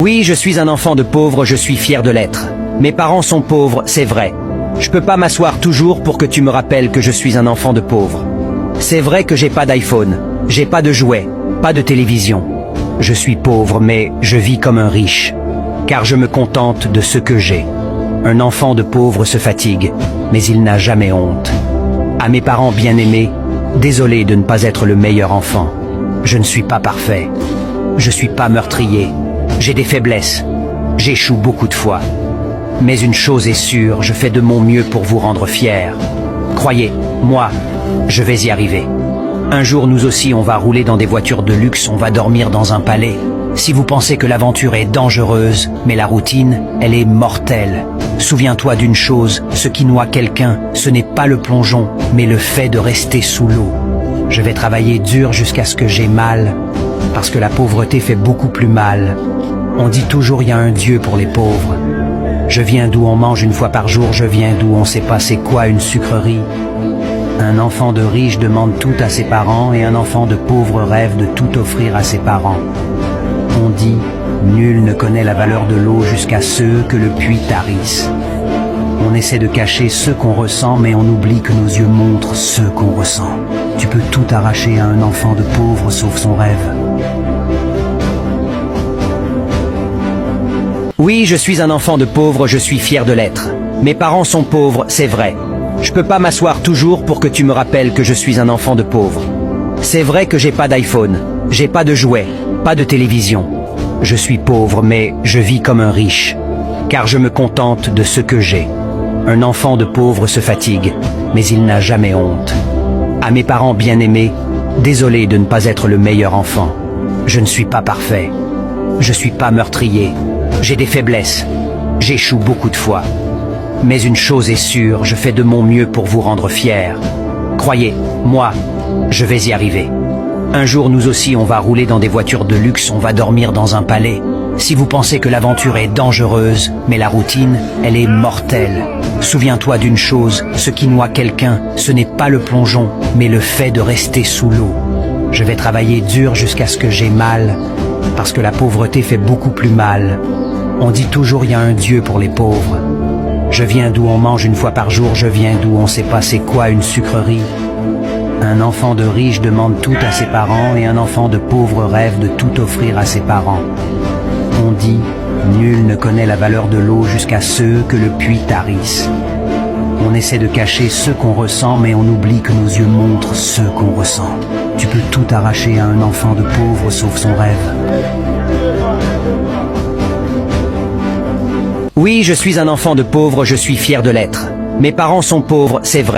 Oui, je suis un enfant de pauvre, je suis fier de l'être. Mes parents sont pauvres, c'est vrai. Je peux pas m'asseoir toujours pour que tu me rappelles que je suis un enfant de pauvre. C'est vrai que j'ai pas d'iPhone, j'ai pas de jouets, pas de télévision. Je suis pauvre, mais je vis comme un riche, car je me contente de ce que j'ai. Un enfant de pauvre se fatigue, mais il n'a jamais honte. À mes parents bien-aimés, désolé de ne pas être le meilleur enfant. Je ne suis pas parfait. Je suis pas meurtrier. J'ai des faiblesses. J'échoue beaucoup de fois. Mais une chose est sûre, je fais de mon mieux pour vous rendre fiers. Croyez, moi, je vais y arriver. Un jour, nous aussi, on va rouler dans des voitures de luxe, on va dormir dans un palais. Si vous pensez que l'aventure est dangereuse, mais la routine, elle est mortelle. Souviens-toi d'une chose, ce qui noie quelqu'un, ce n'est pas le plongeon, mais le fait de rester sous l'eau. Je vais travailler dur jusqu'à ce que j'ai mal, parce que la pauvreté fait beaucoup plus mal. On dit toujours il y a un Dieu pour les pauvres. Je viens d'où on mange une fois par jour, je viens d'où on sait pas c'est quoi une sucrerie. Un enfant de riche demande tout à ses parents et un enfant de pauvre rêve de tout offrir à ses parents. On dit, nul ne connaît la valeur de l'eau jusqu'à ceux que le puits tarisse. On essaie de cacher ce qu'on ressent, mais on oublie que nos yeux montrent ce qu'on ressent. Tu peux tout arracher à un enfant de pauvre sauf son rêve. Oui, je suis un enfant de pauvre, je suis fier de l'être. Mes parents sont pauvres, c'est vrai. Je peux pas m'asseoir toujours pour que tu me rappelles que je suis un enfant de pauvre. C'est vrai que j'ai pas d'iPhone, j'ai pas de jouets, pas de télévision. Je suis pauvre, mais je vis comme un riche, car je me contente de ce que j'ai. Un enfant de pauvre se fatigue, mais il n'a jamais honte. À mes parents bien-aimés, désolé de ne pas être le meilleur enfant. Je ne suis pas parfait. Je suis pas meurtrier. J'ai des faiblesses. J'échoue beaucoup de fois. Mais une chose est sûre, je fais de mon mieux pour vous rendre fiers. Croyez, moi, je vais y arriver. Un jour, nous aussi, on va rouler dans des voitures de luxe, on va dormir dans un palais. Si vous pensez que l'aventure est dangereuse, mais la routine, elle est mortelle. Souviens-toi d'une chose, ce qui noie quelqu'un, ce n'est pas le plongeon, mais le fait de rester sous l'eau. Je vais travailler dur jusqu'à ce que j'ai mal, parce que la pauvreté fait beaucoup plus mal. On dit toujours il y a un Dieu pour les pauvres. Je viens d'où on mange une fois par jour, je viens d'où on sait pas c'est quoi une sucrerie. Un enfant de riche demande tout à ses parents et un enfant de pauvre rêve de tout offrir à ses parents. On dit, nul ne connaît la valeur de l'eau jusqu'à ceux que le puits tarisse. On essaie de cacher ce qu'on ressent, mais on oublie que nos yeux montrent ce qu'on ressent. Tu peux tout arracher à un enfant de pauvre sauf son rêve. Oui, je suis un enfant de pauvre, je suis fier de l'être. Mes parents sont pauvres, c'est vrai.